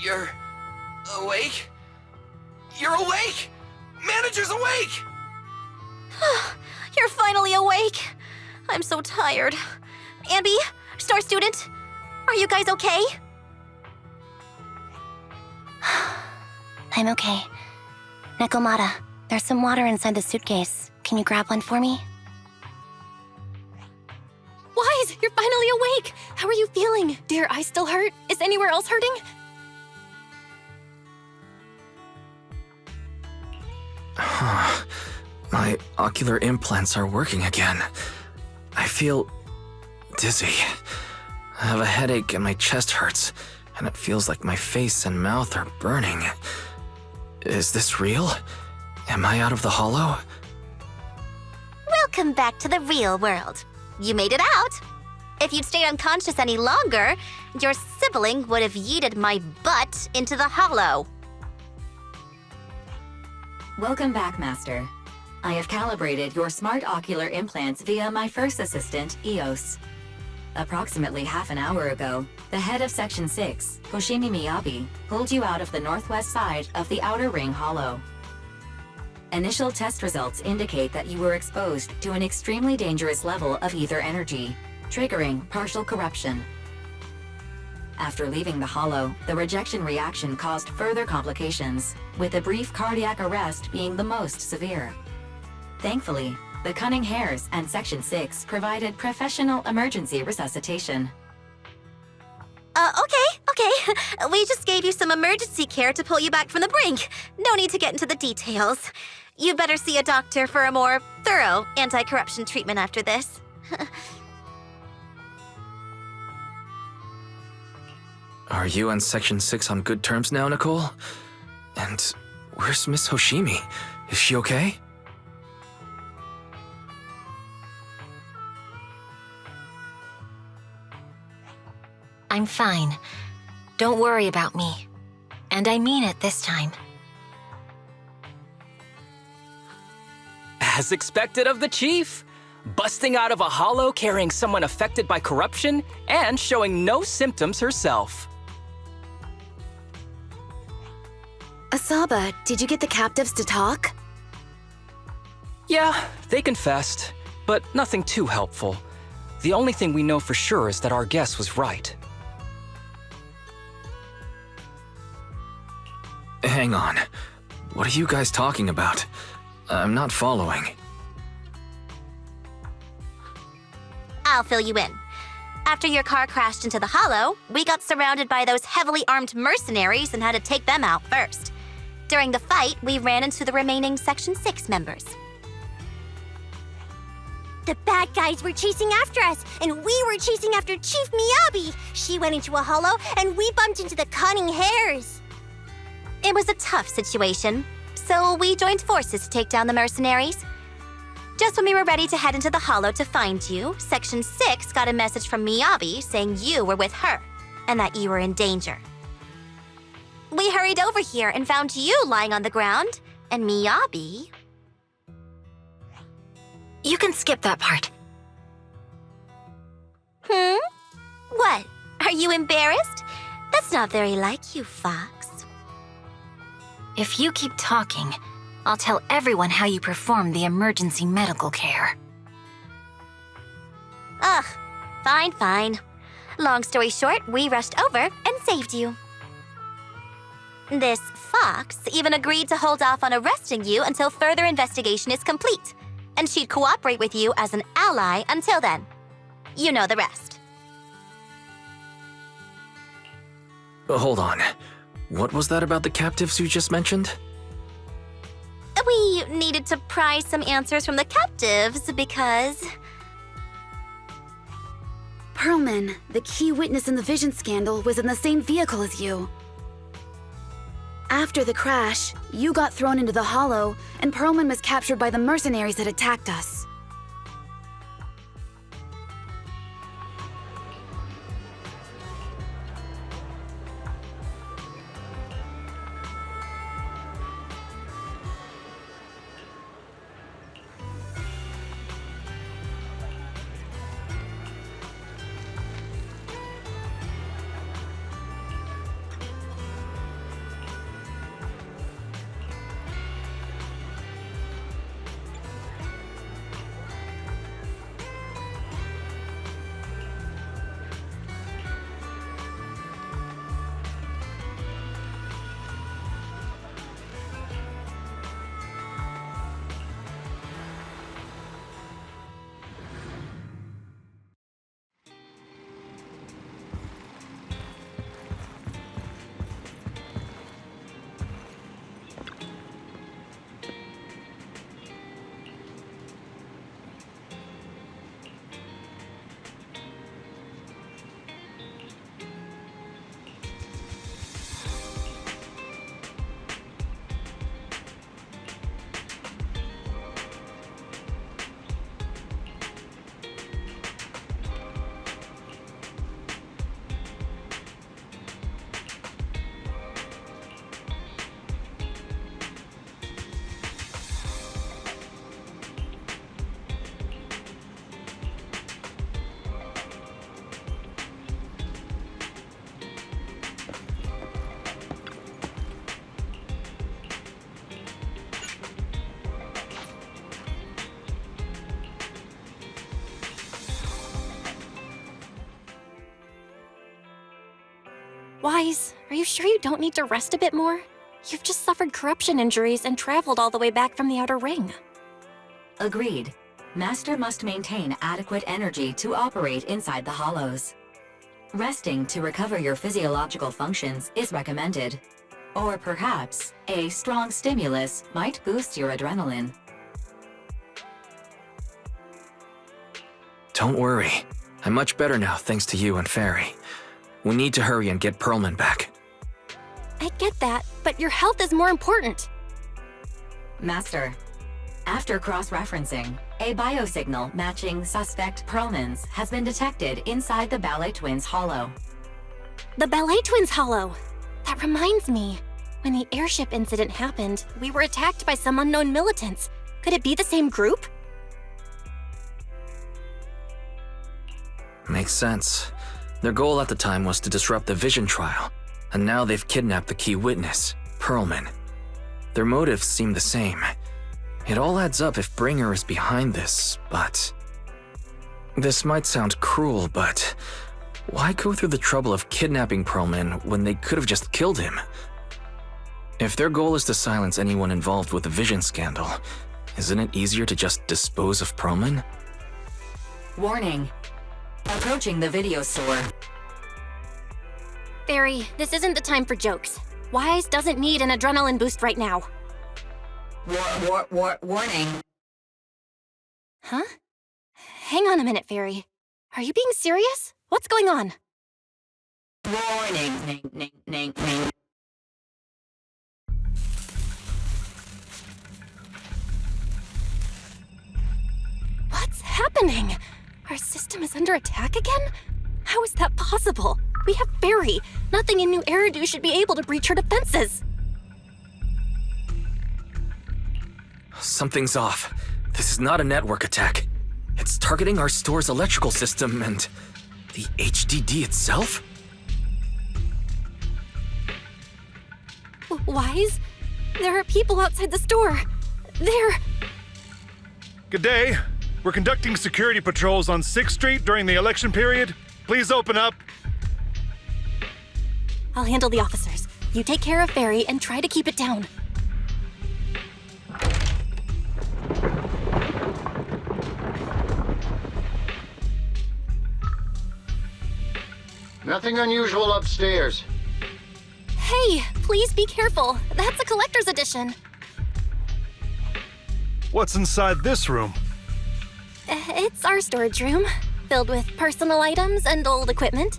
You're awake? You're awake! Manager's awake! You're finally awake. I'm so tired. Ambi, Star Student, are you guys okay? I'm okay. Nekomata, there's some water inside the suitcase. Can you grab one for me? Wise, you're finally awake. How are you feeling? Do your eyes still hurt? Is anywhere else hurting? My ocular implants are working again. I feel dizzy. I have a headache and my chest hurts, and it feels like my face and mouth are burning. Is this real? Am I out of the hollow? Welcome back to the real world. You made it out. If you'd stayed unconscious any longer, your sibling would have yeeted my butt into the hollow. Welcome back, Master. I have calibrated your smart ocular implants via my first assistant, EOS. Approximately half an hour ago, the head of Section 6, Hoshimi Miyabi, pulled you out of the northwest side of the Outer Ring Hollow. Initial test results indicate that you were exposed to an extremely dangerous level of ether energy, triggering partial corruption. After leaving the hollow, the rejection reaction caused further complications, with a brief cardiac arrest being the most severe. Thankfully, the Cunning Hares and Section 6 provided professional emergency resuscitation. Okay. We just gave you some emergency care to pull you back from the brink. No need to get into the details. You better see a doctor for a more thorough anti-corruption treatment after this. Are you and Section 6 on good terms now, Nicole? And where's Miss Hoshimi? Is she okay? I'm fine. Don't worry about me. And I mean it this time. As expected of the Chief, busting out of a hollow carrying someone affected by corruption and showing no symptoms herself. Asaba, did you get the captives to talk? Yeah, they confessed, but nothing too helpful. The only thing we know for sure is that our guess was right. Hang on. What are you guys talking about? I'm not following. I'll fill you in. After your car crashed into the hollow, we got surrounded by those heavily armed mercenaries and had to take them out first. During the fight, we ran into the remaining Section 6 members. The bad guys were chasing after us, and we were chasing after Chief Miyabi. She went into a hollow, and we bumped into the Cunning Hares. It was a tough situation, so we joined forces to take down the mercenaries. Just when we were ready to head into the hollow to find you, Section 6 got a message from Miyabi saying you were with her, and that you were in danger. We hurried over here and found you lying on the ground, and Miyabi... You can skip that part. What? Are you embarrassed? That's not very like you, Fox. If you keep talking, I'll tell everyone how you performed the emergency medical care. Ugh, fine. Long story short, we rushed over and saved you. This Fox even agreed to hold off on arresting you until further investigation is complete, and she'd cooperate with you as an ally until then. You know the rest. Hold on. What was that about the captives you just mentioned? We needed to pry some answers from the captives because... Pearlman, the key witness in the Vision scandal, was in the same vehicle as you. After the crash, you got thrown into the hollow, and Pearlman was captured by the mercenaries that attacked us. Wise, are you sure you don't need to rest a bit more? You've just suffered corruption injuries and traveled all the way back from the Outer Ring. Agreed. Master must maintain adequate energy to operate inside the hollows. Resting to recover your physiological functions is recommended. Or perhaps, a strong stimulus might boost your adrenaline. Don't worry. I'm much better now thanks to you and Fairy. We need to hurry and get Pearlman back. I get that, but your health is more important. Master, after cross-referencing, a biosignal matching suspect Pearlman's has been detected inside the Ballet Twins hollow. The Ballet Twins hollow. That reminds me. When the airship incident happened, we were attacked by some unknown militants. Could it be the same group? Makes sense. Their goal at the time was to disrupt the Vision trial, and now they've kidnapped the key witness, Pearlman. Their motives seem the same. It all adds up if Bringer is behind this, but... This might sound cruel, but... Why go through the trouble of kidnapping Pearlman when they could have just killed him? If their goal is to silence anyone involved with the Vision scandal, isn't it easier to just dispose of Pearlman? Warning. Approaching the video store. Fairy, this isn't the time for jokes. Wise doesn't need an adrenaline boost right now. Warning. Huh? Hang on a minute, Fairy. Are you being serious? What's going on? Warning. Ning. What's happening? Our system is under attack again? How is that possible? We have Fairy. Nothing in New Eridu should be able to breach her defenses. Something's off. This is not a network attack. It's targeting our store's electrical system and... the HDD itself? Wise? There are people outside the store. They're... Good day. We're conducting security patrols on 6th Street during the election period. Please open up. I'll handle the officers. You take care of Fairy and try to keep it down. Nothing unusual upstairs. Hey, please be careful. That's a collector's edition. What's inside this room? It's our storage room, filled with personal items and old equipment.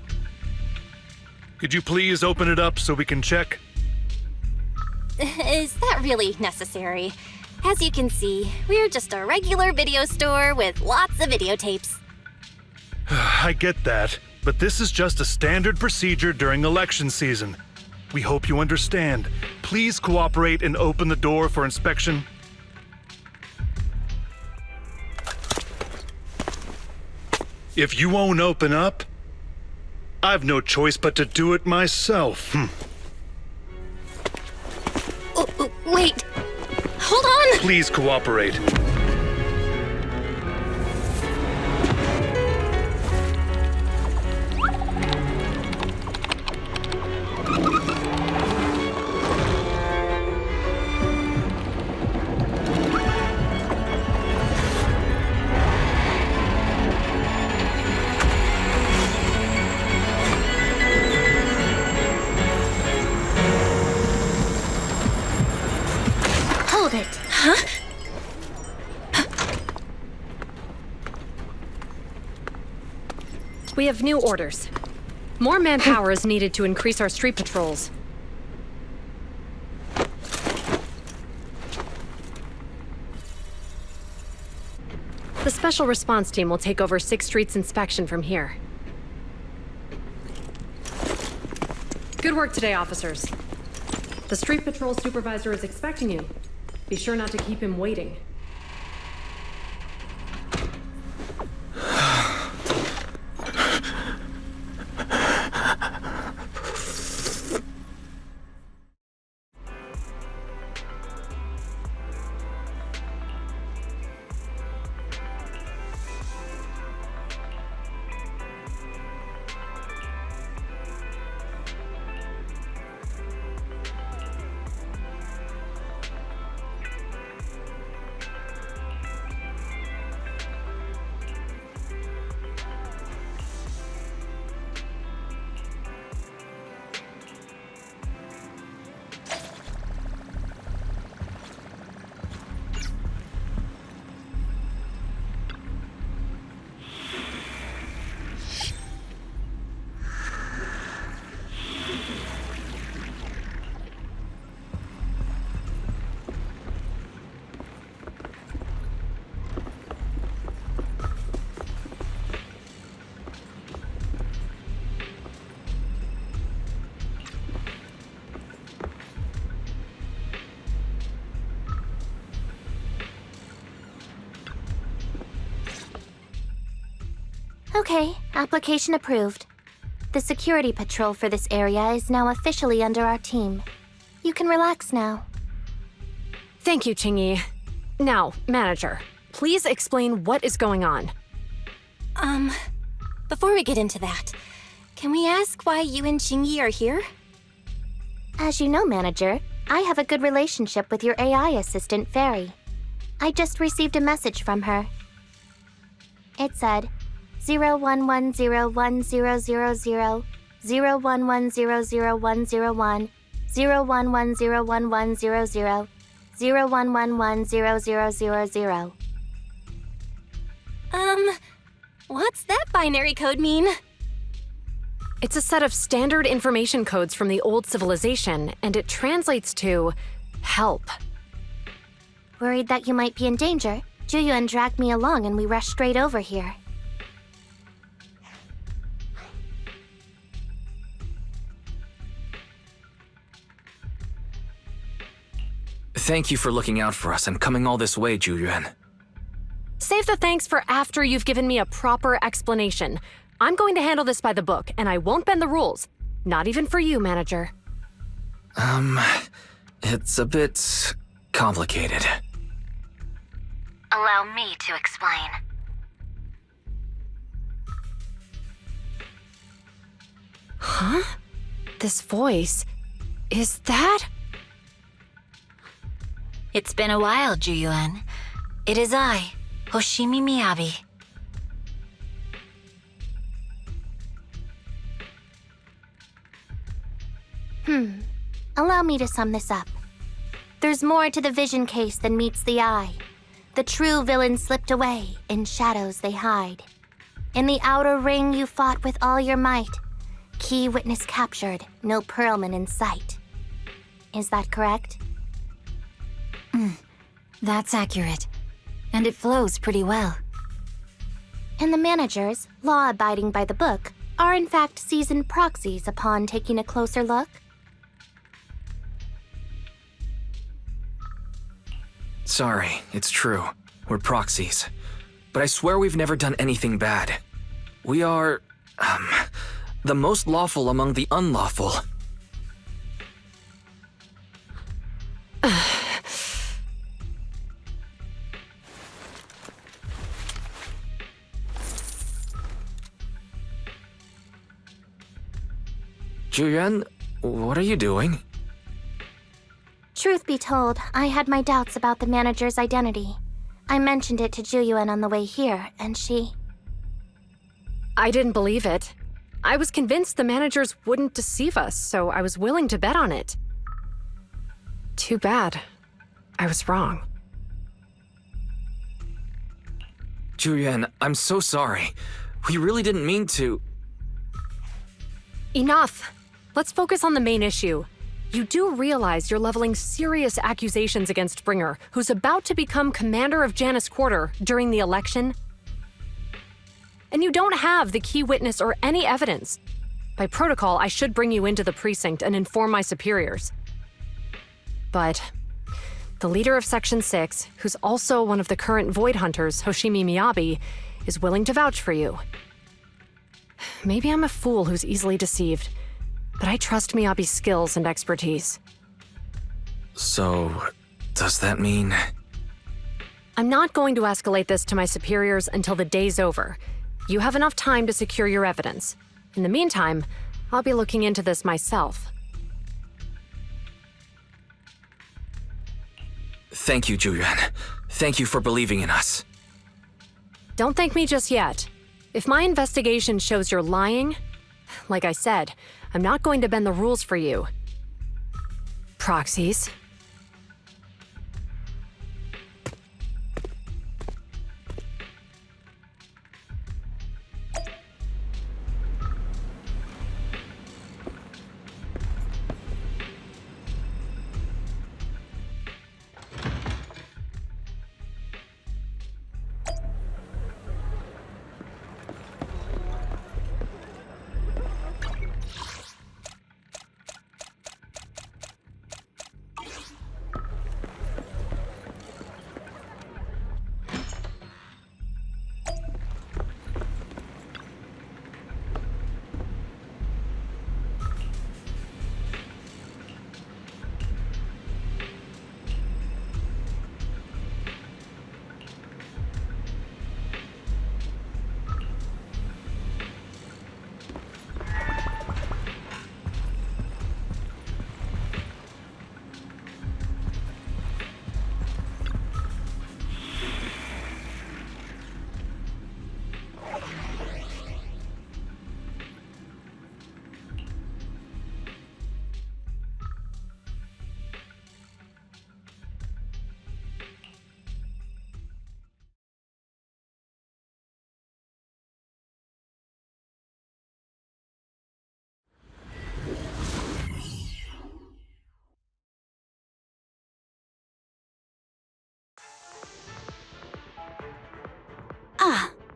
Could you please open it up so we can check? Is that really necessary? As you can see, we're just a regular video store with lots of videotapes. I get that, but this is just a standard procedure during election season. We hope you understand. Please cooperate and open the door for inspection. If you won't open up, I've no choice but to do it myself. Wait! Hold on! Please cooperate. Hold it. Huh? We have new orders. More manpower is needed to increase our street patrols. The Special Response Team will take over 6th Street's inspection from here. Good work today, officers. The Street Patrol Supervisor is expecting you. Be sure not to keep him waiting. Okay, application approved. The security patrol for this area is now officially under our team. You can relax now. Thank you, Qingyi. Now, manager, please explain what is going on. Before we get into that, can we ask why you and Qingyi are here? As you know, manager, I have a good relationship with your AI assistant, Fairy. I just received a message from her. It said, 01101000, 01100101, 01101100, 01110000. What's that binary code mean? It's a set of standard information codes from the old civilization, and it translates to help. Worried that you might be in danger, Juyuan dragged me along and we rushed straight over here. Thank you for looking out for us and coming all this way, Juyuan. Save the thanks for after you've given me a proper explanation. I'm going to handle this by the book, and I won't bend the rules. Not even for you, manager. It's a bit complicated. Allow me to explain. Huh? This voice... is that... It's been a while, Juyuan. It is I, Hoshimi Miyabi. Allow me to sum this up. There's more to the vision case than meets the eye. The true villain slipped away, in shadows they hide. In the outer ring you fought with all your might. Key witness captured, no Perlman in sight. Is that correct? That's accurate. And it flows pretty well. And the managers, law abiding by the book, are in fact seasoned proxies upon taking a closer look? Sorry, it's true. We're proxies. But I swear we've never done anything bad. We are, the most lawful among the unlawful. Juyuan, what are you doing? Truth be told, I had my doubts about the manager's identity. I mentioned it to Juyuan on the way here, and she... I didn't believe it. I was convinced the managers wouldn't deceive us, so I was willing to bet on it. Too bad. I was wrong. Juyuan, I'm so sorry. We really didn't mean to... Enough! Let's focus on the main issue. You do realize you're leveling serious accusations against Bringer, who's about to become commander of Janus Quarter during the election? And you don't have the key witness or any evidence. By protocol, I should bring you into the precinct and inform my superiors. But the leader of Section 6, who's also one of the current Void Hunters, Hoshimi Miyabi, is willing to vouch for you. Maybe I'm a fool who's easily deceived, but I trust Miyabi's skills and expertise. So, does that mean... I'm not going to escalate this to my superiors until the day's over. You have enough time to secure your evidence. In the meantime, I'll be looking into this myself. Thank you, Juyuan. Thank you for believing in us. Don't thank me just yet. If my investigation shows you're lying, like I said, I'm not going to bend the rules for you. Proxies.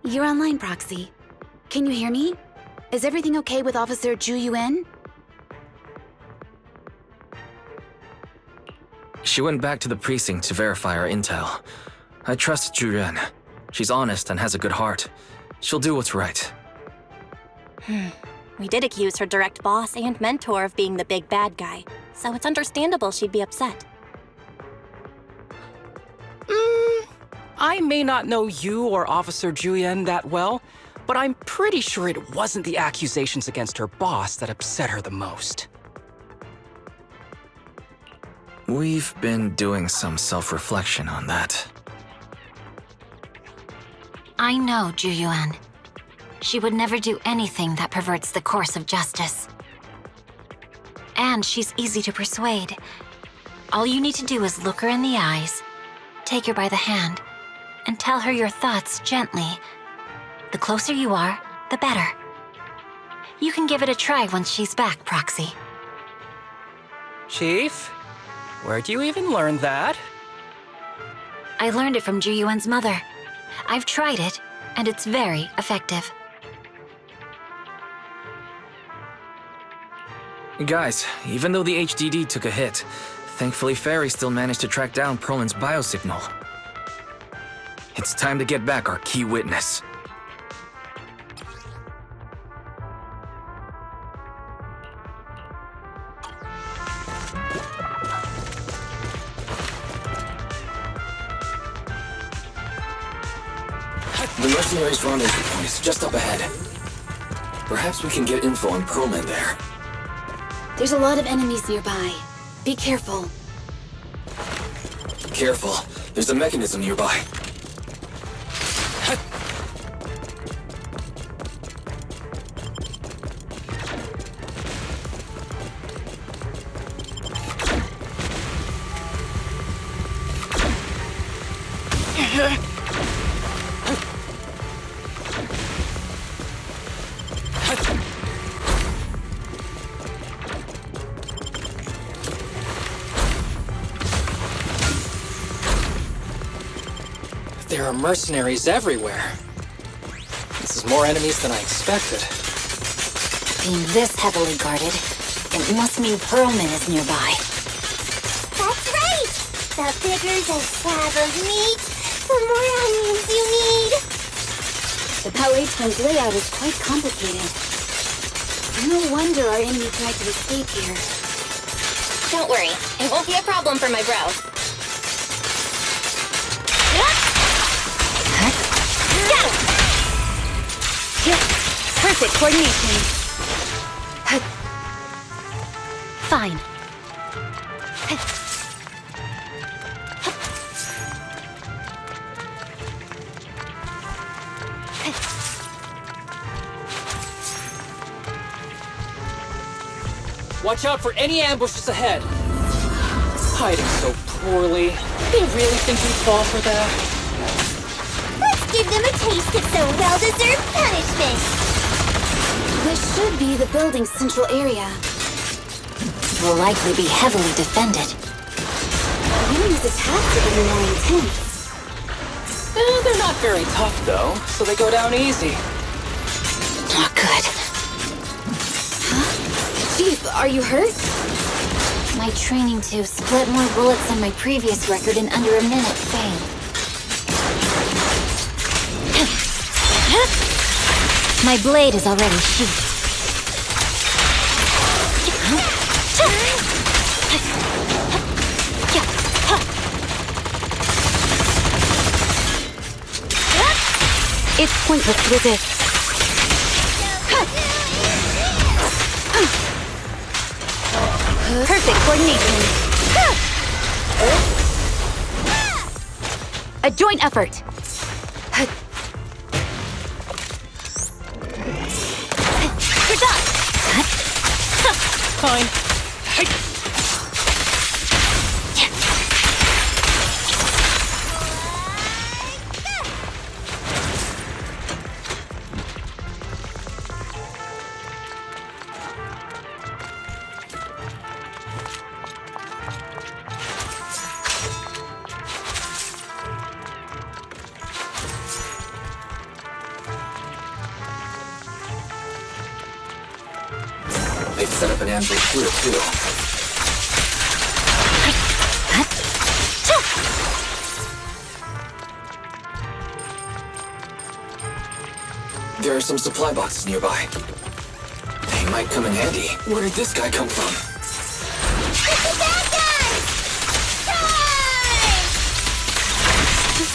You're online, Proxy. Can you hear me? Is everything okay with Officer Zhu Yuan? She went back to the precinct to verify our intel. I trust Zhu Yuan. She's honest and has a good heart. She'll do what's right. We did accuse her direct boss and mentor of being the big bad guy, so it's understandable she'd be upset. I may not know you or Officer Julian that well, but I'm pretty sure it wasn't the accusations against her boss that upset her the most. We've been doing some self-reflection on that. I know Zhu Yuan. She would never do anything that perverts the course of justice. And she's easy to persuade. All you need to do is look her in the eyes, take her by the hand, and tell her your thoughts gently. The closer you are, the better. You can give it a try once she's back, Proxy. Chief, where'd you even learn that? I learned it from Zhu Yuan's mother. I've tried it, and it's very effective. Guys, even though the HDD took a hit, thankfully Fairy still managed to track down Perlman's biosignal. It's time to get back our key witness. The mercenaries' rendezvous point is just up ahead. Perhaps we can get info on Perlman there. There's a lot of enemies nearby. Be careful. Careful, there's a mechanism nearby. There are mercenaries everywhere. This is more enemies than I expected. Being this heavily guarded, it must mean Perlman is nearby. That's right! The bigger the slab of meat, the more onions you need! The ballet twins' layout is quite complicated. No wonder our enemy tried to escape here. Don't worry, it won't be a problem for my bro. Perfect coordination. Fine. Watch out for any ambushes ahead. Hiding so poorly. They really think we'd fall for that? Let's give them a taste of some well-deserved punishment! This should be the building's central area. Will likely be heavily defended. The enemy's attacks are getting more intense. They're not very tough, though, so they go down easy. Not good. Chief, are you hurt? My training to split more bullets than my previous record in under a minute failed. My blade is already sheathed. It's pointless to resist. Perfect coordination. A joint effort. Good job! Fine. They've set up an ambush here, too. There are some supply boxes nearby. They might come in handy. Where did this guy come from?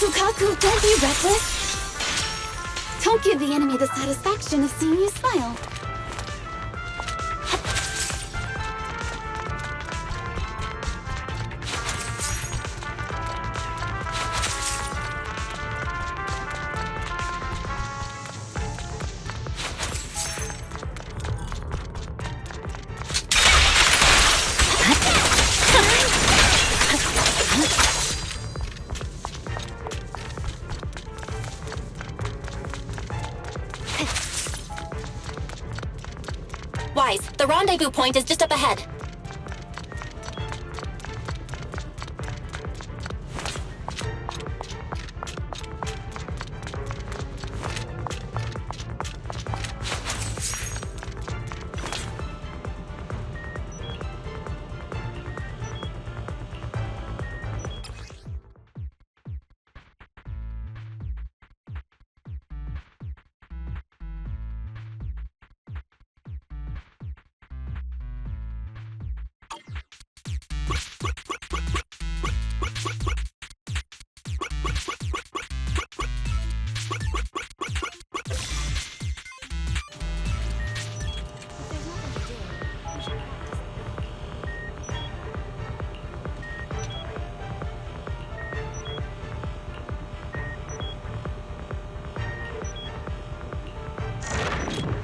Sukaku, don't be reckless. Don't give the enemy the satisfaction of seeing you smile. Wise, the rendezvous point is just up ahead.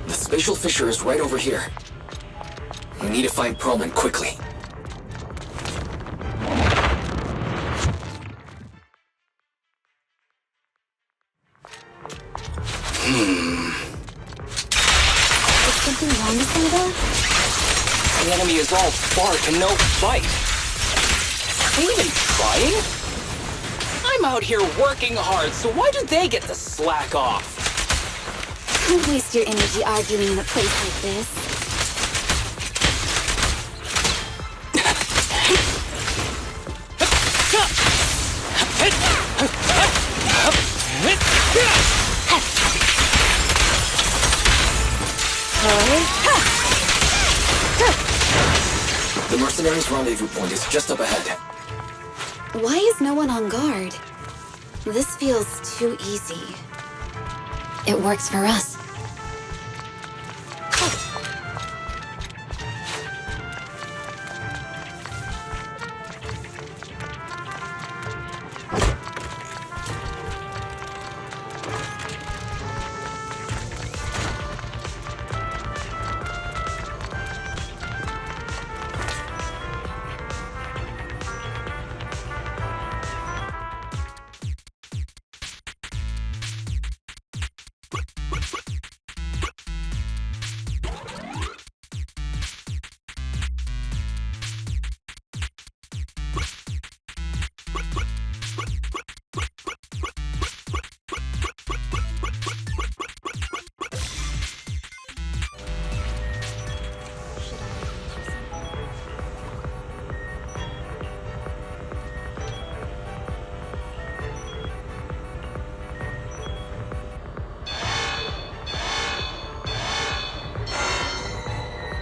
The spatial fissure is right over here. We need to find Perlman quickly. Is something wrong with Santa? The enemy is all bark and no bite. Are they even trying? I'm out here working hard, so why do they get to slack off? Don't waste your energy arguing in a place like this. The mercenaries' rendezvous point is just up ahead. Why is no one on guard? This feels too easy. It works for us.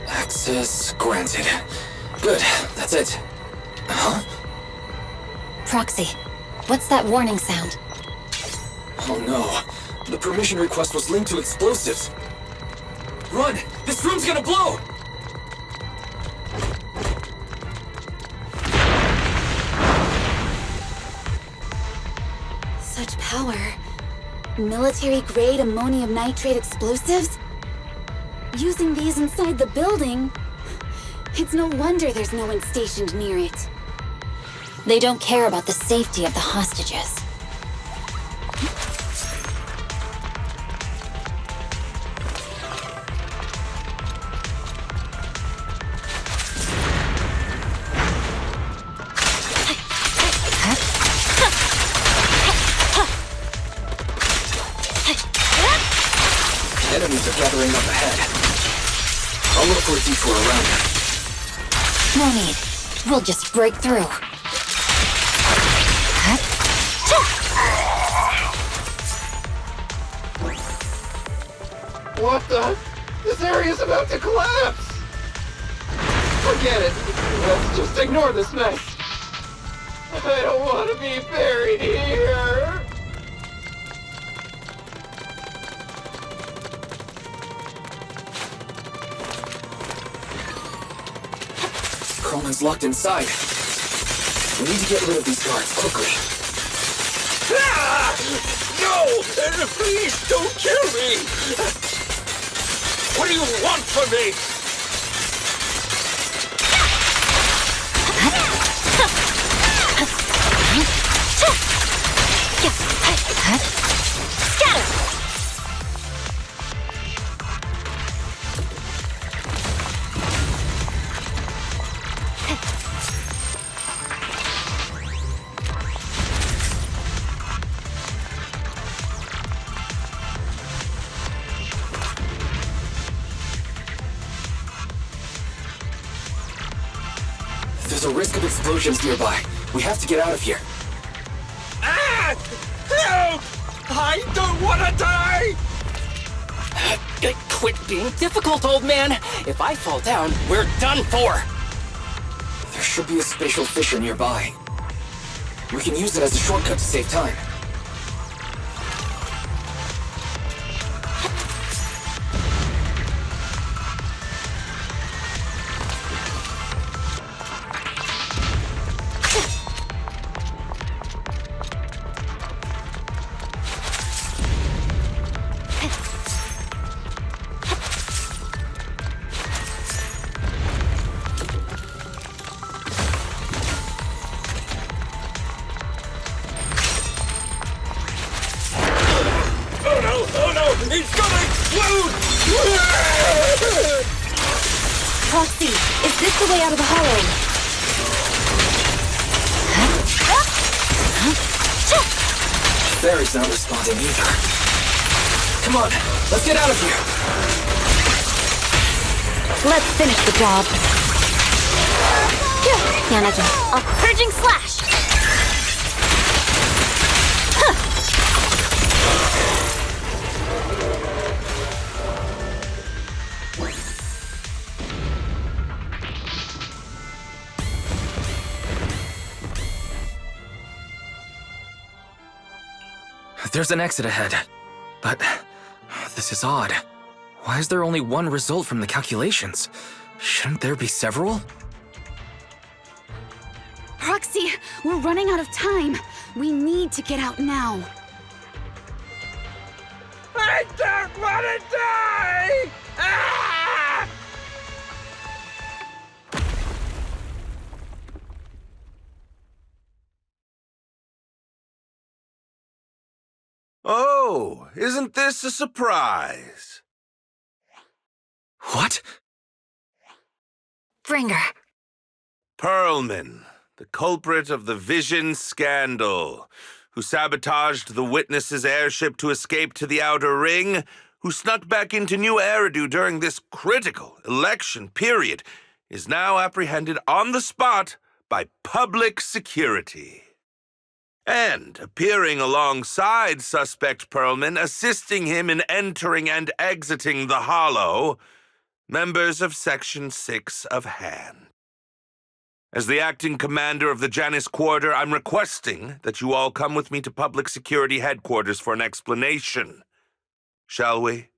Access granted. Good, that's it. Huh? Proxy, what's that warning sound? Oh no. The permission request was linked to explosives. Run! This room's gonna blow! Such power. Military-grade ammonium nitrate explosives? Using these inside the building? It's no wonder there's no one stationed near it. They don't care about the safety of the hostages. Enemies are gathering up ahead. I'll look for a detour around it. No need. We'll just break through. What the? This area's about to collapse! Forget it. Let's just ignore this mess. I don't want to be buried here. Perlman's locked inside. We need to get rid of these guards quickly. Ah! No! Please don't kill me! What do you want from me? There's a risk of explosions nearby. We have to get out of here. Ah! Help! I don't want to die! Quit being difficult, old man. If I fall down, we're done for. There should be a spatial fissure nearby. We can use it as a shortcut to save time. It's gonna explode! Proxy, is this the way out of the hollow? Barry's not responding either. Come on, let's get out of here. Let's finish the job. Managing. A purging slash! There's an exit ahead. But this is odd. Why is there only one result from the calculations? Shouldn't there be several? Proxy, we're running out of time. We need to get out now. I don't want to die! Ah! Oh, isn't this a surprise? What? Bringer. Perlman, the culprit of the Vision scandal, who sabotaged the Witness's airship to escape to the Outer Ring, who snuck back into New Eridu during this critical election period, is now apprehended on the spot by public security. And appearing alongside suspect Perlman, assisting him in entering and exiting the Hollow, members of Section 6 of Han. As the acting commander of the Janus Quarter, I'm requesting that you all come with me to Public Security Headquarters for an explanation. Shall we?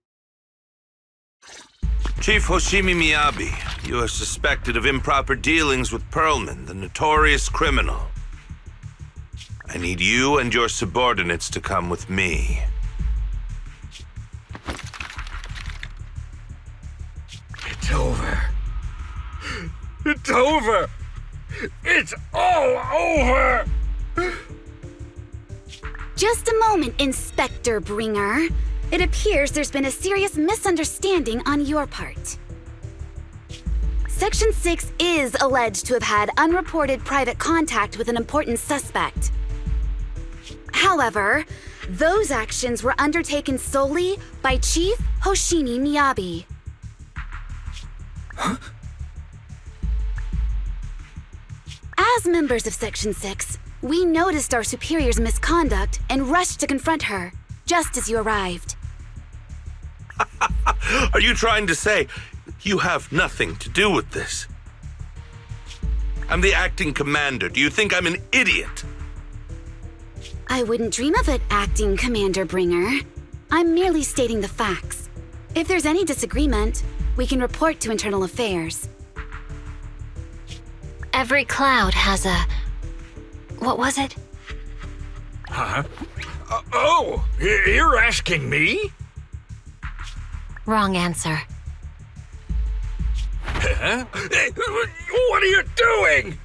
Chief Hoshimi Miyabi, you are suspected of improper dealings with Perlman, the notorious criminal. I need you and your subordinates to come with me. It's over. It's over! It's all over! Just a moment, Inspector Bringer. It appears there's been a serious misunderstanding on your part. Section 6 is alleged to have had unreported private contact with an important suspect. However, those actions were undertaken solely by Chief Hoshimi Miyabi. As members of Section 6, we noticed our superior's misconduct and rushed to confront her, just as you arrived. Are you trying to say you have nothing to do with this? I'm the acting commander. Do you think I'm an idiot? I wouldn't dream of it, Acting Commander Bringer. I'm merely stating the facts. If there's any disagreement, we can report to Internal Affairs. Every cloud has a... What was it? Huh? You're asking me? Wrong answer. Huh? What are you doing?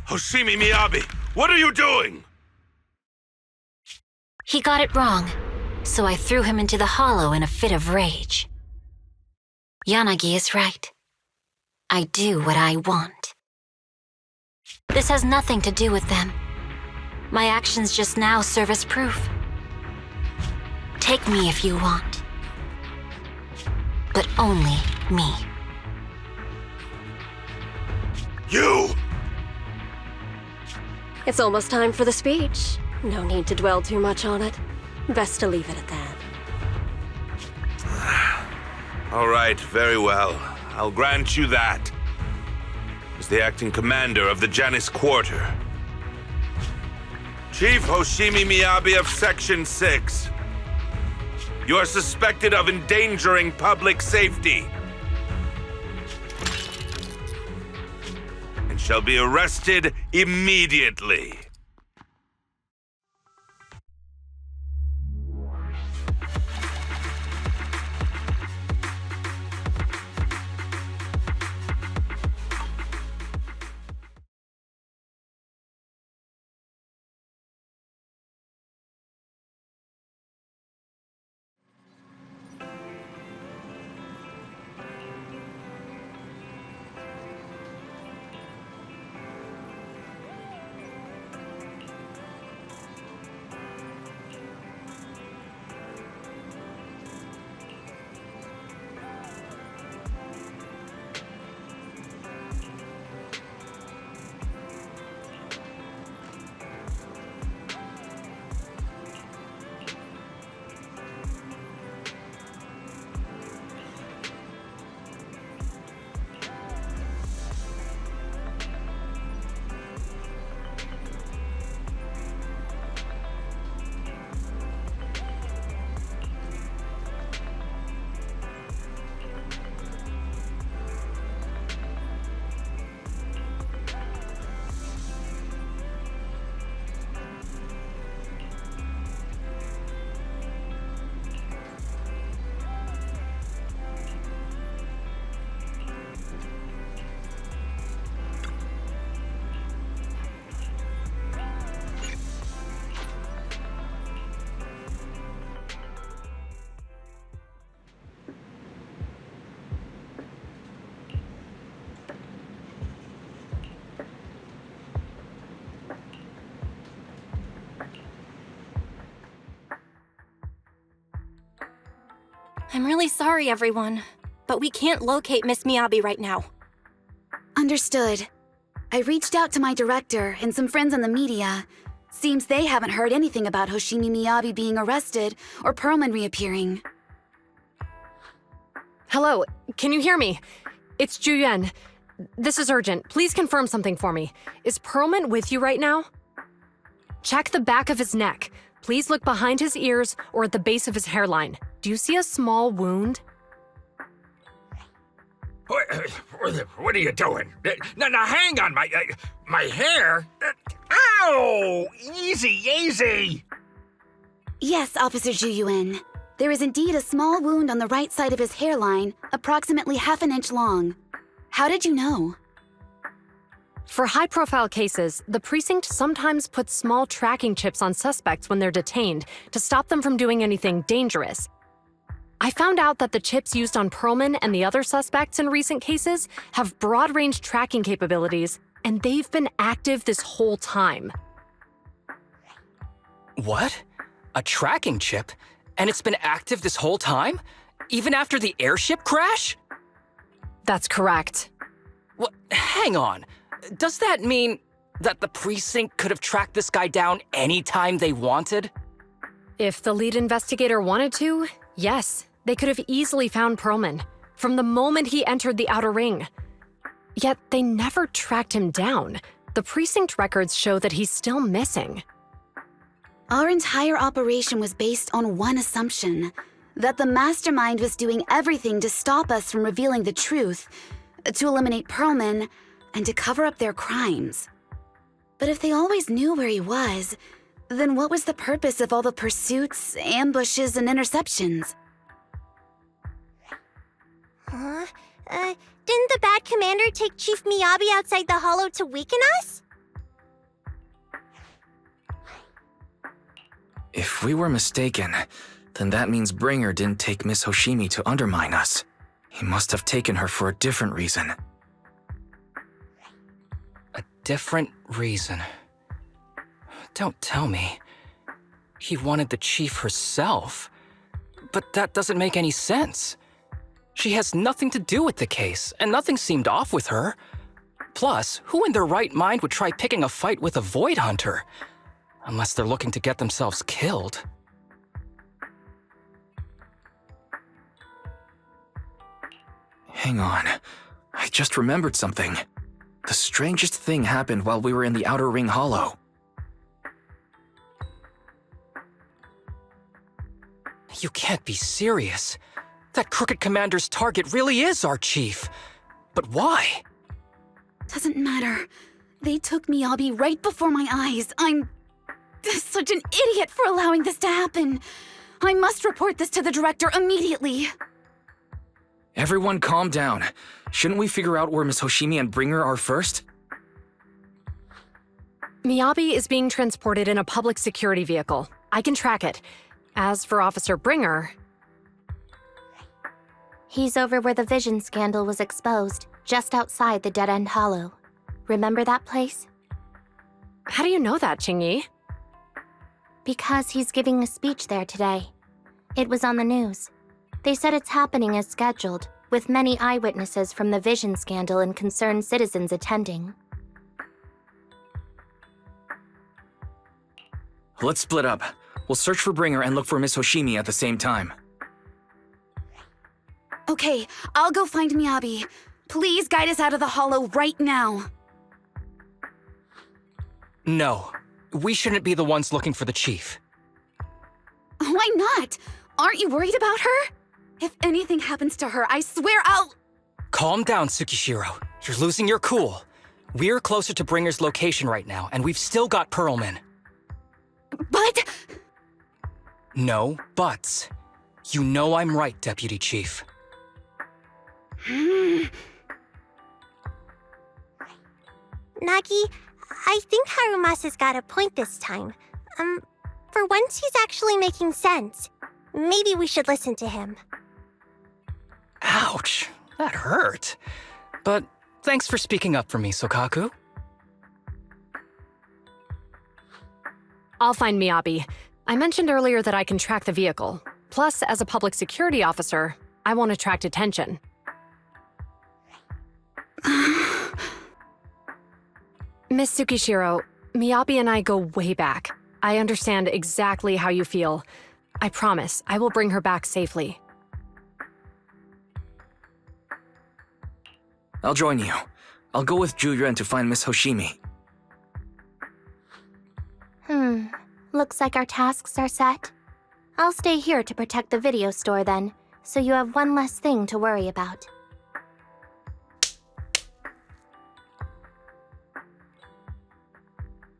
Hoshimi Miyabi, what are you doing? He got it wrong, so I threw him into the hollow in a fit of rage. Yanagi is right. I do what I want. This has nothing to do with them. My actions just now serve as proof. Take me if you want. But only me. You! It's almost time for the speech. No need to dwell too much on it. Best to leave it at that. All right, very well. I'll grant you that. As the acting commander of the Janus Quarter. Chief Hoshimi Miyabi of Section 6. You are suspected of endangering public safety. And shall be arrested immediately. I'm really sorry, everyone, but we can't locate Miss Miyabi right now. Understood. I reached out to my director and some friends in the media. Seems they haven't heard anything about Hoshimi Miyabi being arrested or Perlman reappearing. Hello, can you hear me? It's Juyuan. This is urgent. Please confirm something for me. Is Perlman with you right now? Check the back of his neck. Please look behind his ears or at the base of his hairline. Do you see a small wound? What are you doing? Now hang on, my hair. Ow! Easy, easy. Yes, Officer Juyuan. There is indeed a small wound on the right side of his hairline, approximately half an inch long. How did you know? For high-profile cases, the precinct sometimes puts small tracking chips on suspects when they're detained to stop them from doing anything dangerous. I found out that the chips used on Perlman and the other suspects in recent cases have broad-range tracking capabilities, and they've been active this whole time. What? A tracking chip? And it's been active this whole time? Even after the airship crash? That's correct. What? Hang on. Does that mean that the precinct could have tracked this guy down anytime they wanted? If the lead investigator wanted to, yes, they could have easily found Perlman from the moment he entered the outer ring. Yet they never tracked him down. The precinct records show that he's still missing. Our entire operation was based on one assumption, that the mastermind was doing everything to stop us from revealing the truth, to eliminate Perlman, and to cover up their crimes. But if they always knew where he was, then what was the purpose of all the pursuits, ambushes, and interceptions? Didn't the bad commander take Chief Miyabi outside the hollow to weaken us? If we were mistaken, then that means Bringer didn't take Miss Hoshimi to undermine us. He must have taken her for a different reason. A different reason? Don't tell me. He wanted the chief herself. But that doesn't make any sense. She has nothing to do with the case, and nothing seemed off with her. Plus, who in their right mind would try picking a fight with a Void Hunter? Unless they're looking to get themselves killed. Hang on. I just remembered something. The strangest thing happened while we were in the Outer Ring Hollow. You can't be serious. That crooked commander's target really is our chief. But why? Doesn't matter. They took Miyabi right before my eyes. I'm such an idiot for allowing this to happen. I must report this to the director immediately. Everyone calm down. Shouldn't we figure out where Miss Hoshimi and Bringer are first? Miyabi is being transported in a public security vehicle. I can track it. As for Officer Bringer... He's over where the vision scandal was exposed, just outside the Dead End Hollow. Remember that place? How do you know that, Qingyi? Because he's giving a speech there today. It was on the news. They said it's happening as scheduled, with many eyewitnesses from the vision scandal and concerned citizens attending. Let's split up. We'll search for Bringer and look for Miss Hoshimi at the same time. Okay, I'll go find Miyabi. Please guide us out of the hollow right now. No. We shouldn't be the ones looking for the chief. Why not? Aren't you worried about her? If anything happens to her, I swear I'll... Calm down, Tsukishiro. You're losing your cool. We're closer to Bringer's location right now, and we've still got Perlman. But... No buts. You know I'm right, Deputy Chief. Nagi, I think Harumasa's got a point this time. For once he's actually making sense. Maybe we should listen to him. Ouch, that hurt. But thanks for speaking up for me, Sokaku. I'll find Miyabi. I mentioned earlier that I can track the vehicle. Plus, as a public security officer, I won't attract attention. Miss Tsukishiro, Miyabi and I go way back. I understand exactly how you feel. I promise I will bring her back safely. I'll join you. I'll go with Juyuan to find Miss Hoshimi. Looks like our tasks are set. I'll stay here to protect the video store then, so you have one less thing to worry about.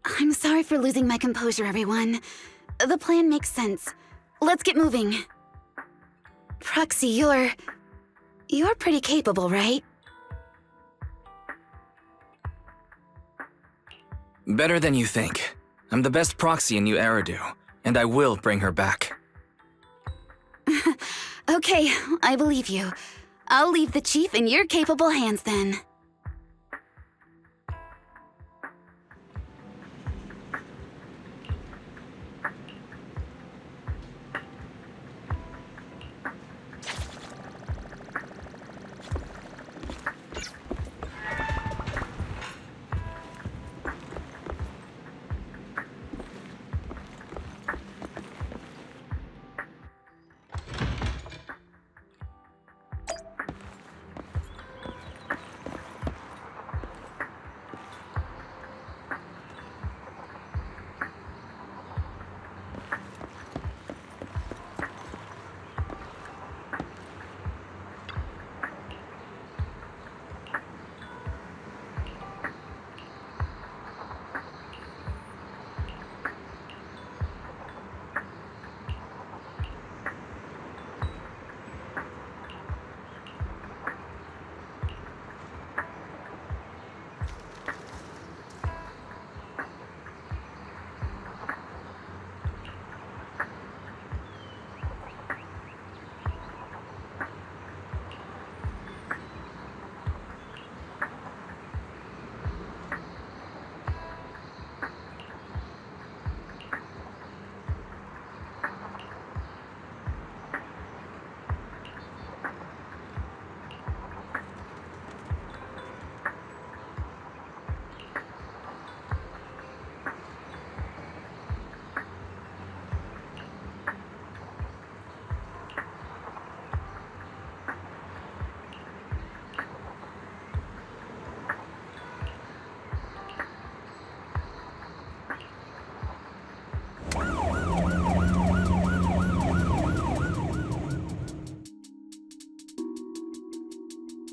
I'm sorry for losing my composure, everyone. The plan makes sense. Let's get moving. Proxy, you're pretty capable, right? Better than you think. I'm the best proxy in New Eridu, and I will bring her back. Okay, I believe you. I'll leave the chief in your capable hands then.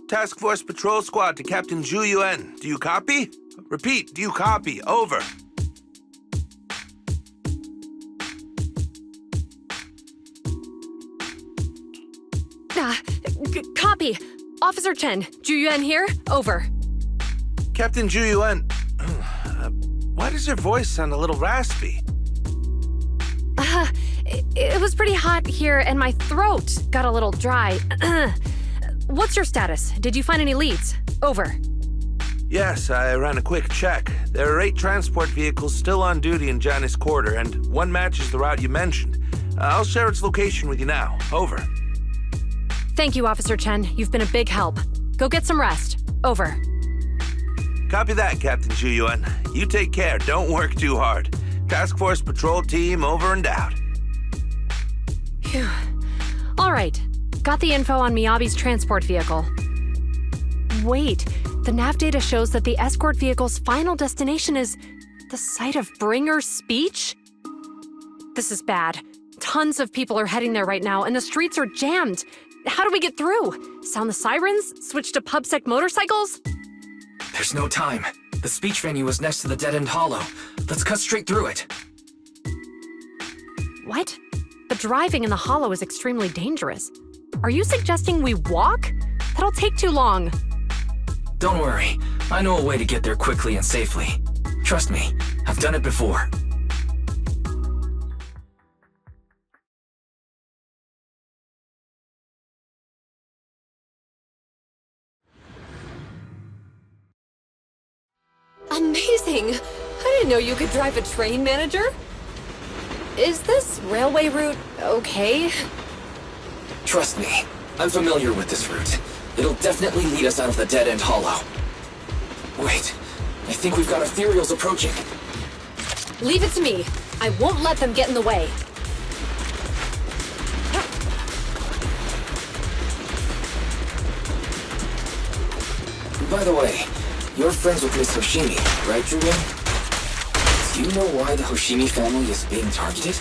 Task Force Patrol Squad to Captain Zhu Yuan. Do you copy? Repeat, do you copy? Over. Copy. Officer Chen, Zhu Yuan here. Over. Captain Zhu Yuan, why does your voice sound a little raspy? It was pretty hot here, and my throat got a little dry. What's your status? Did you find any leads? Over. Yes, I ran a quick check. There are 8 transport vehicles still on duty in Janice Quarter, and one matches the route you mentioned. I'll share its location with you now. Over. Thank you, Officer Chen. You've been a big help. Go get some rest. Over. Copy that, Captain Zhu Yuan. You take care. Don't work too hard. Task Force Patrol Team over and out. Phew. All right. Got the info on Miyabi's transport vehicle. Wait, the nav data shows that the escort vehicle's final destination is the site of Bringer's speech? This is bad. Tons of people are heading there right now, and the streets are jammed. How do we get through? Sound the sirens? Switch to PubSec motorcycles? There's no time. The speech venue was next to the dead-end hollow. Let's cut straight through it. What? The driving in the hollow is extremely dangerous. Are you suggesting we walk? That'll take too long. Don't worry. I know a way to get there quickly and safely. Trust me, I've done it before. Amazing! I didn't know you could drive a train, Manager. Is this railway route okay? Trust me, I'm familiar with this route. It'll definitely lead us out of the dead-end hollow. Wait, I think we've got ethereals approaching. Leave it to me. I won't let them get in the way. By the way, you're friends with Miss Hoshimi, right, Julian? Do you know why the Hoshimi family is being targeted?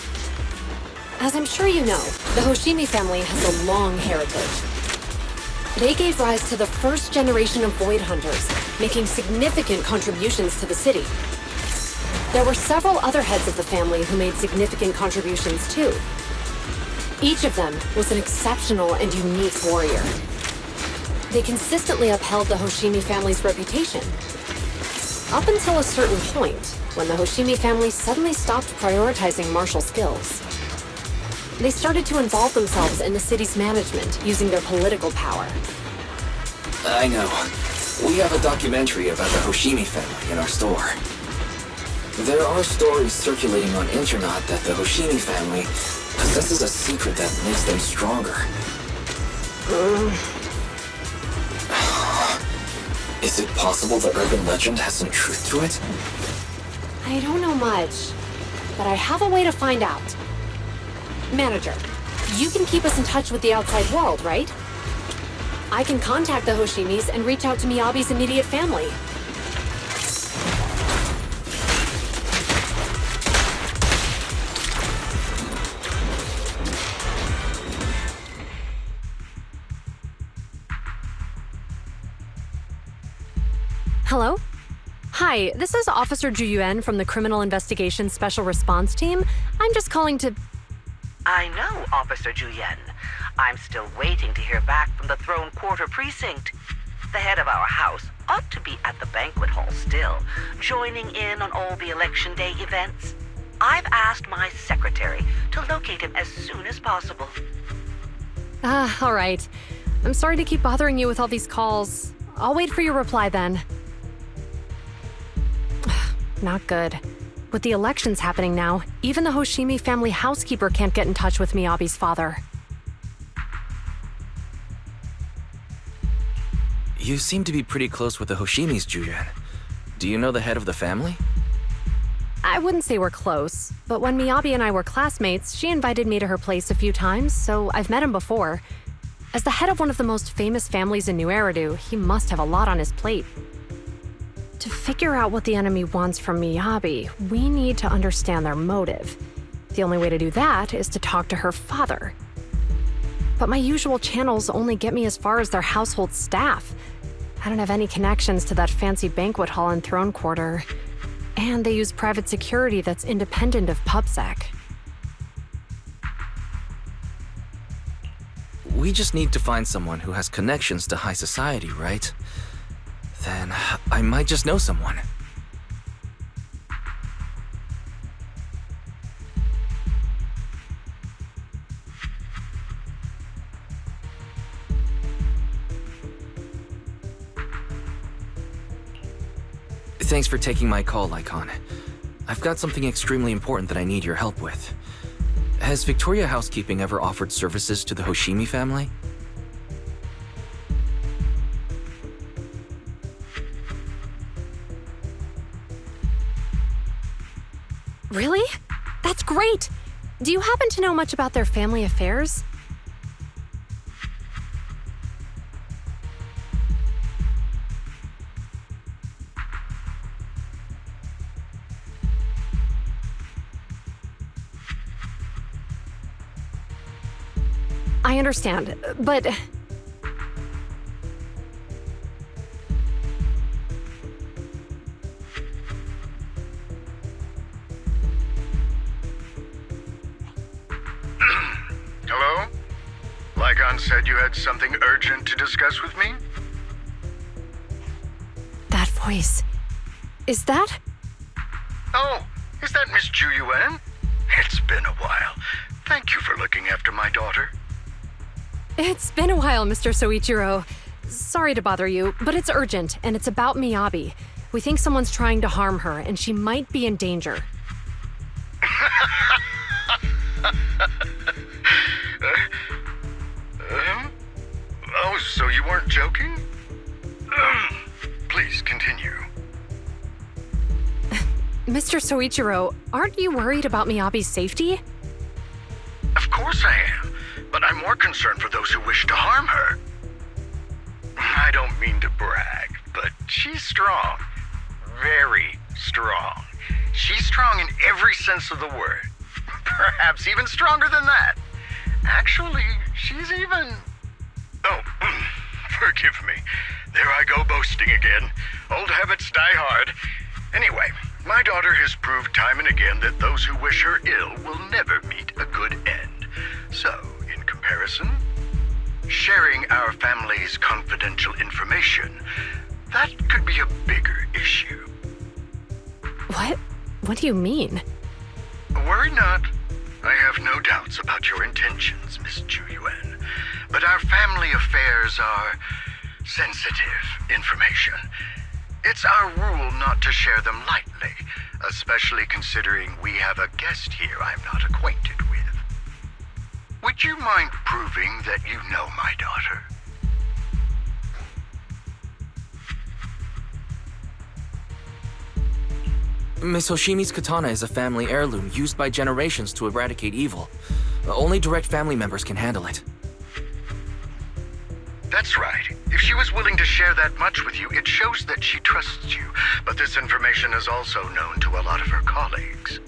As I'm sure you know, the Hoshimi family has a long heritage. They gave rise to the first generation of Void Hunters, making significant contributions to the city. There were several other heads of the family who made significant contributions too. Each of them was an exceptional and unique warrior. They consistently upheld the Hoshimi family's reputation. Up until a certain point, when the Hoshimi family suddenly stopped prioritizing martial skills. They started to involve themselves in the city's management, using their political power. I know. We have a documentary about the Hoshimi family in our store. There are stories circulating on internet that the Hoshimi family possesses a secret that makes them stronger. Is it possible the urban legend has some truth to it? I don't know much, but I have a way to find out. Manager, you can keep us in touch with the outside world, right? I can contact the Hoshimis and reach out to Miyabi's immediate family. Hello? Hi, this is Officer Zhu Yuan from the Criminal Investigations Special Response Team. I'm just calling to... I know, Officer Zhu Yuan. I'm still waiting to hear back from the Throne Quarter Precinct. The head of our house ought to be at the banquet hall still, joining in on all the Election Day events. I've asked my secretary to locate him as soon as possible. All right. I'm sorry to keep bothering you with all these calls. I'll wait for your reply then. Not good. With the elections happening now, even the Hoshimi family housekeeper can't get in touch with Miyabi's father. You seem to be pretty close with the Hoshimis, Julian. Do you know the head of the family? I wouldn't say we're close, but when Miyabi and I were classmates, she invited me to her place a few times, so I've met him before. As the head of one of the most famous families in New Eridu, he must have a lot on his plate. To figure out what the enemy wants from Miyabi, we need to understand their motive. The only way to do that is to talk to her father. but my usual channels only get me as far as their household staff. I don't have any connections to that fancy banquet hall in Throne Quarter. And they use private security that's independent of PubSec. We just need to find someone who has connections to high society, right? Then I might just know someone. Thanks for taking my call, Lycon. I've got something extremely important that I need your help with. Has Victoria Housekeeping ever offered services to the Hoshimi family? Really? That's great! Do you happen to know much about their family affairs? I understand, but... Hello? Lycon said you had something urgent to discuss with me? That voice... Is that... Oh, is that Miss Ju Yuan? It's been a while. Thank you for looking after my daughter. It's been a while, Mr. Soichiro. Sorry to bother you, but it's urgent, and it's about Miyabi. We think someone's trying to harm her, and she might be in danger. Oh, so you weren't joking? Please continue. Mr. Soichiro, aren't you worried about Miyabi's safety? Of course I am, but I'm more concerned for those who wish to harm her. I don't mean to brag, but she's strong. Very strong. She's strong in every sense of the word. Perhaps even stronger than that. Actually, she's even... Oh, forgive me. There I go boasting again. Old habits die hard. Anyway, my daughter has proved time and again that those who wish her ill will never meet a good end. So, in comparison, sharing our family's confidential information, that could be a bigger issue. What? What do you mean? Worry not. I have no doubts about your intentions, Miss Ju Yuan. But our family affairs are sensitive information. It's our rule not to share them lightly, especially considering we have a guest here I'm not acquainted with. Would you mind proving that you know my daughter? Miss Hoshimi's katana is a family heirloom used by generations to eradicate evil. Only direct family members can handle it. That's right. If she was willing to share that much with you, it shows that she trusts you. But this information is also known to a lot of her colleagues.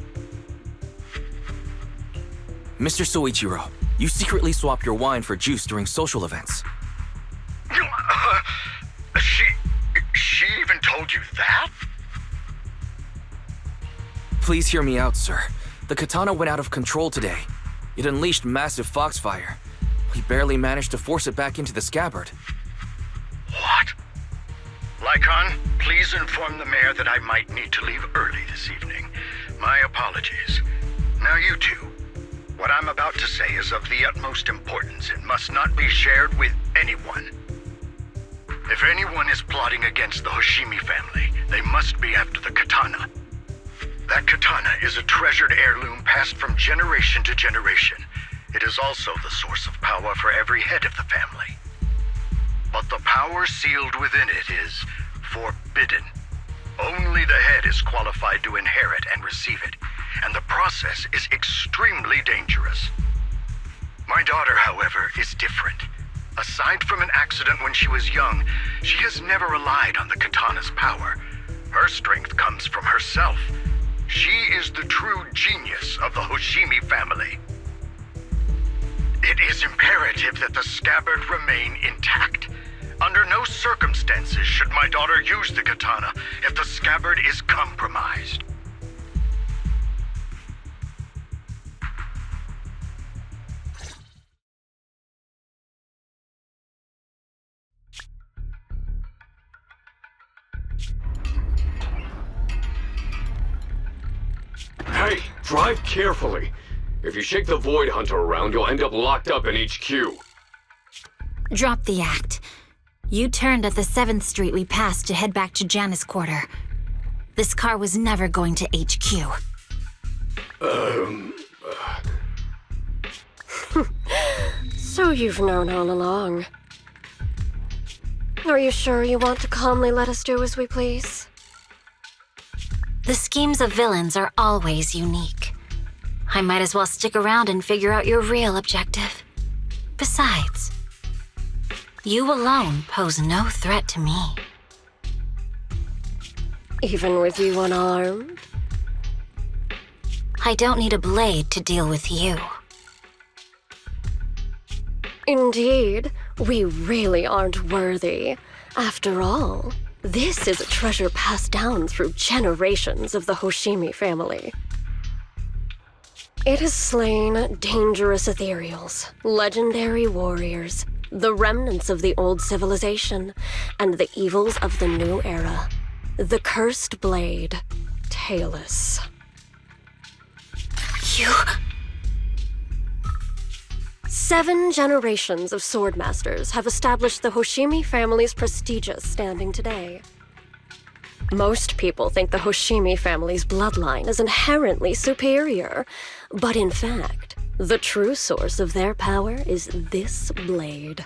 Mr. Soichiro, you secretly swap your wine for juice during social events. She even told you that? Please hear me out, sir. The katana went out of control today. It unleashed massive foxfire. We barely managed to force it back into the scabbard. What? Lycon, please inform the mayor that I might need to leave early this evening. My apologies. Now you two, what I'm about to say is of the utmost importance and must not be shared with anyone. If anyone is plotting against the Hoshimi family, they must be after the katana. That katana is a treasured heirloom passed from generation to generation. It is also the source of power for every head of the family. But the power sealed within it is forbidden. Only the head is qualified to inherit and receive it, and the process is extremely dangerous. My daughter, however, is different. Aside from an accident when she was young, she has never relied on the katana's power. Her strength comes from herself. She is the true genius of the Hoshimi family. It is imperative imperative that the scabbard remain intact. Under no circumstances should my daughter use the katana if the scabbard is compromised. Hey, drive carefully. If you shake the Void Hunter around, you'll end up locked up in HQ. Drop the act. You turned at the 7th Street we passed to head back to Janus Quarter. This car was never going to HQ. So you've known all along. Are you sure you want to calmly let us do as we please? The schemes of villains are always unique. I might as well stick around and figure out your real objective. Besides, you alone pose no threat to me. Even with you unarmed? I don't need a blade to deal with you. Indeed, we really aren't worthy. After all, this is a treasure passed down through generations of the Hoshimi family. It has slain dangerous ethereals, legendary warriors, the remnants of the old civilization, and the evils of the new era. The cursed blade, Talus. You... 7 generations of swordmasters have established the Hoshimi family's prestigious standing today. Most people think the Hoshimi family's bloodline is inherently superior, but in fact, the true source of their power is this blade.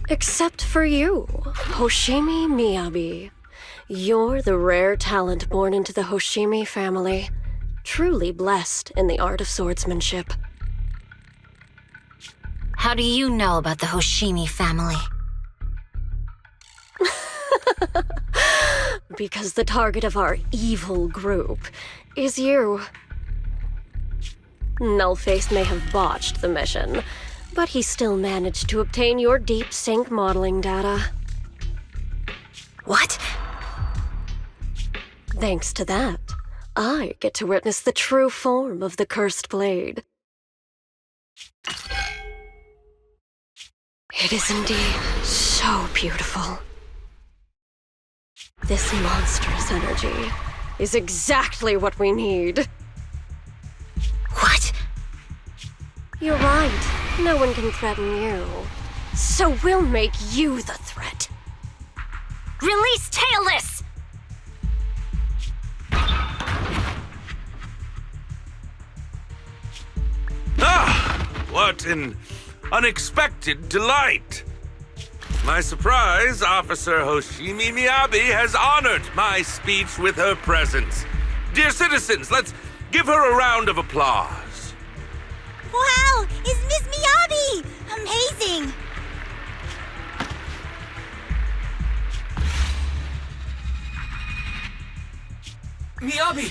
Except for you, Hoshimi Miyabi. You're the rare talent born into the Hoshimi family, truly blessed in the art of swordsmanship. How do you know about the Hoshimi family? Because the target of our evil group is you. Nullface may have botched the mission, but he still managed to obtain your deep sync modeling data. What? Thanks to that, I get to witness the true form of the cursed blade. It is indeed so beautiful. This monstrous energy is exactly what we need. What? You're right. No one can threaten you. So we'll make you the threat. Release Talus! Ah! What an unexpected delight! My surprise, Officer Hoshimi Miyabi has honored my speech with her presence. Dear citizens, let's give her a round of applause. Wow! Is Miss Miyabi! Amazing! Miyabi!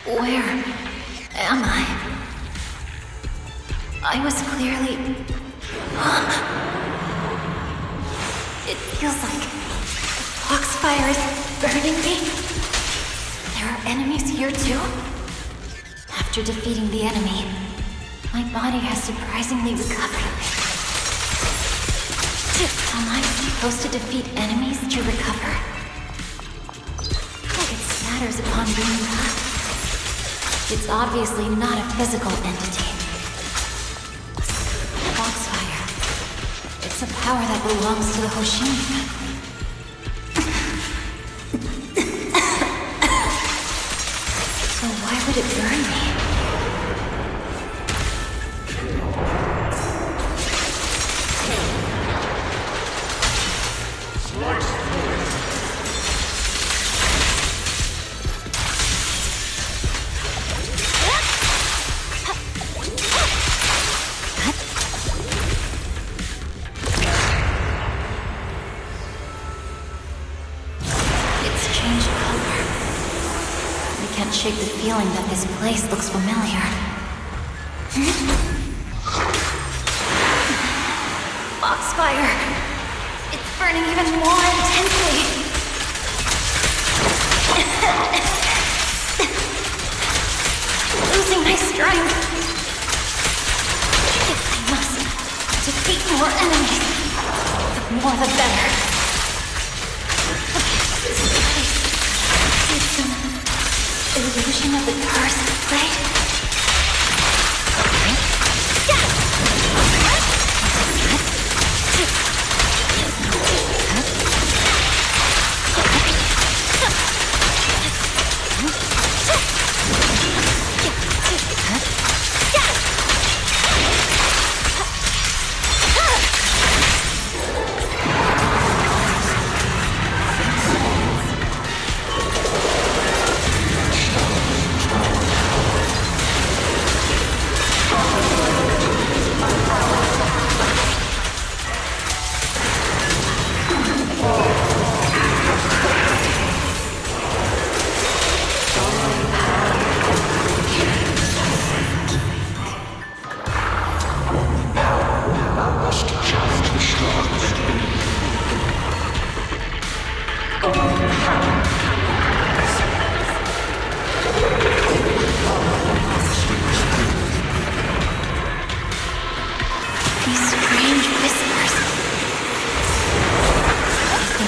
Where am I? I was clearly... It feels like Foxfire is burning me. There are enemies here too? After defeating the enemy, my body has surprisingly recovered. Am I supposed to defeat enemies to recover? It snatters upon being caught. It's obviously not a physical entity. Foxfire. It's a power that belongs to the Hoshimi family. So why would it burn me? shake the feeling that this place looks familiar. Foxfire! It's burning even more intensely! Losing my strength. If I must defeat more enemies, the more the better. Did some illusion of the curse play?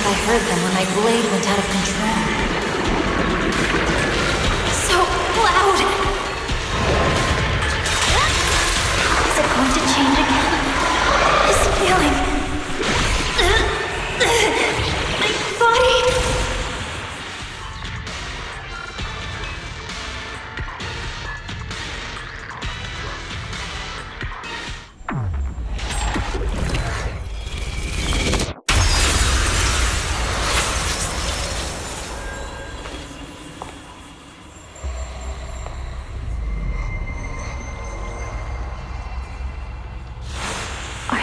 I heard them when my blade went out of control. So loud! Is it going to change again? This feeling... my body...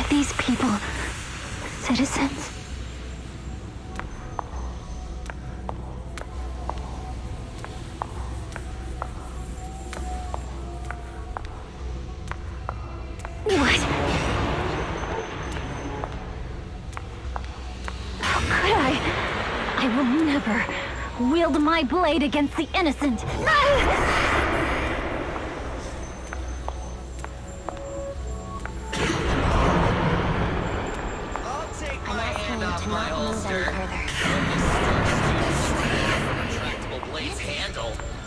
These people, citizens? What? How could I? I will never wield my blade against the innocent.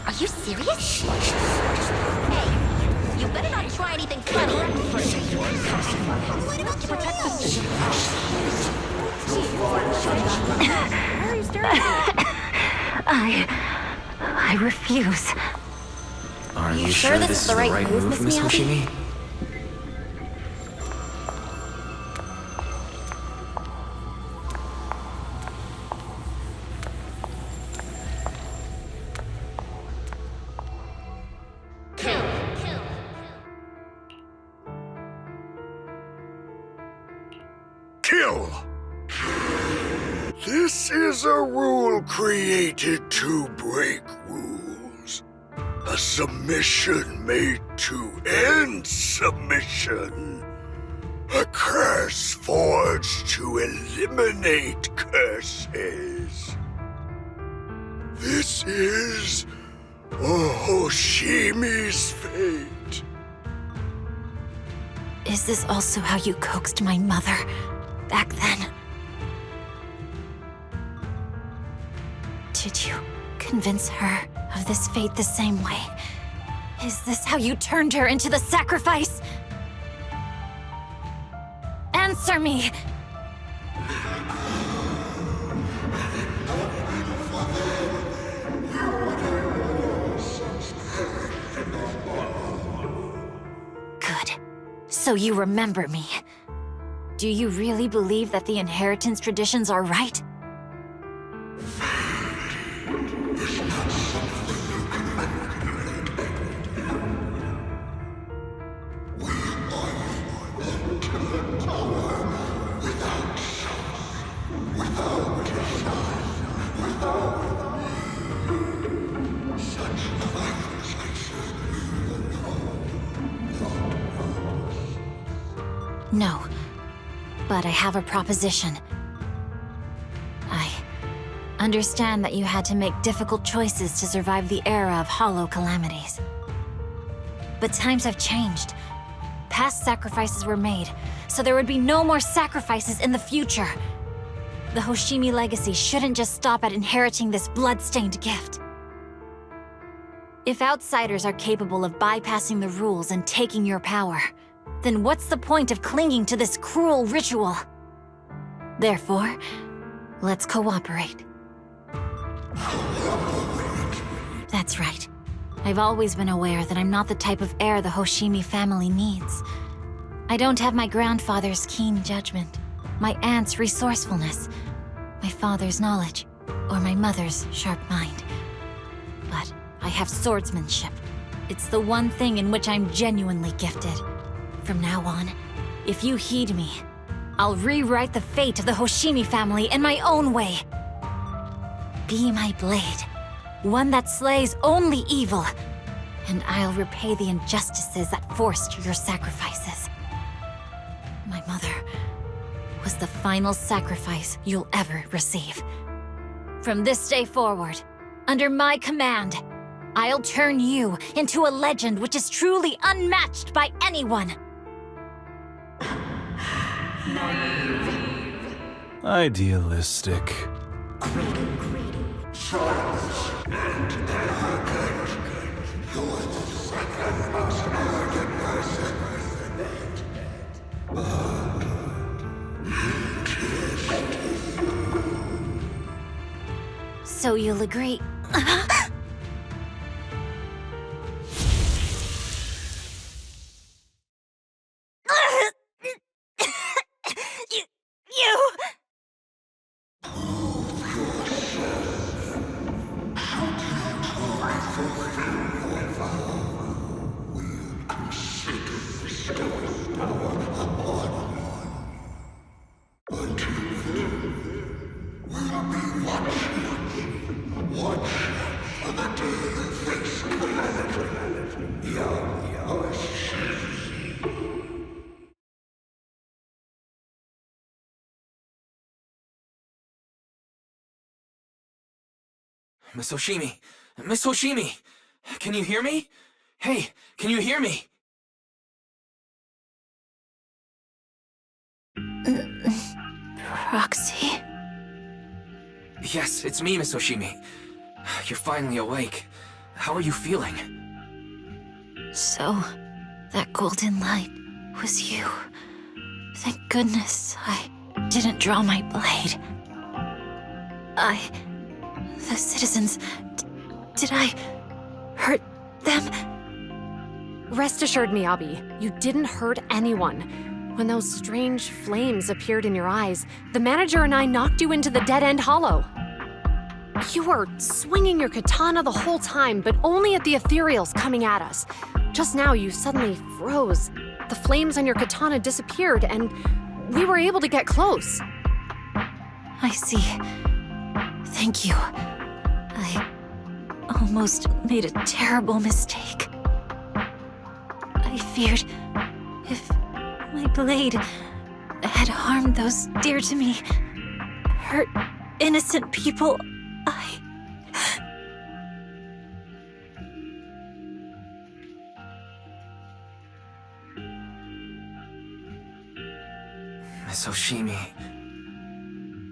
Are you serious? Hey, you better not try anything funny. What about to protect the I refuse. Are you sure this is the right move, Miss Hoshimi? Kill! This is a rule created to break rules. A submission made to end submission. A curse forged to eliminate curses. This is Hoshimi's fate. Is this also how you coaxed my mother back then? Did you convince her of this fate the same way? Is this how you turned her into the sacrifice? Answer me! Good. So you remember me. Do you really believe that the inheritance traditions are right? Such No, but I have a proposition. I understand that you had to make difficult choices to survive the era of hollow calamities. But times have changed. Past sacrifices were made, so there would be no more sacrifices in the future. The Hoshimi legacy shouldn't just stop at inheriting this blood-stained gift. If outsiders are capable of bypassing the rules and taking your power, then what's the point of clinging to this cruel ritual? Therefore, let's cooperate. That's right. I've always been aware that I'm not the type of heir the Hoshimi family needs. I don't have my grandfather's keen judgment, my aunt's resourcefulness, my father's knowledge, or my mother's sharp mind. But I have swordsmanship. It's the one thing in which I'm genuinely gifted. From now on, if you heed me, I'll rewrite the fate of the Hoshimi family in my own way. Be my blade, one that slays only evil, and I'll repay the injustices that forced your sacrifices. My mother was the final sacrifice you'll ever receive. From this day forward, under my command, I'll turn you into a legend which is truly unmatched by anyone. Idealistic. So you'll agree. Miss Hoshimi! Miss Hoshimi! Can you hear me? Hey, can you hear me? Roxy? Yes, it's me, Miss Hoshimi. You're finally awake. How are you feeling? So, that golden light was you. Thank goodness I didn't draw my blade. The citizens... did I hurt them? Rest assured, Miyabi, you didn't hurt anyone. When those strange flames appeared in your eyes, the manager and I knocked you into the dead-end hollow. You were swinging your katana the whole time, but only at the ethereals coming at us. Just now, you suddenly froze. The flames on your katana disappeared, and we were able to get close. I see. Thank you. I almost made a terrible mistake. I feared if my blade had harmed those dear to me, hurt innocent people, Miss Hoshimi...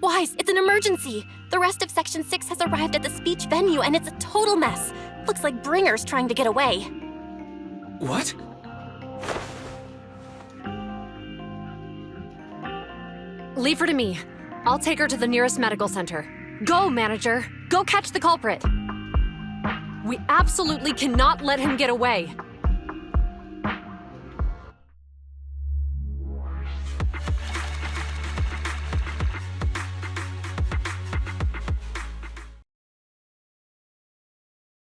Wise, it's an emergency! The rest of Section 6 has arrived at the speech venue, and it's a total mess. Looks like Bringer's trying to get away. What? Leave her to me. I'll take her to the nearest medical center. Go, manager! Go catch the culprit! We absolutely cannot let him get away!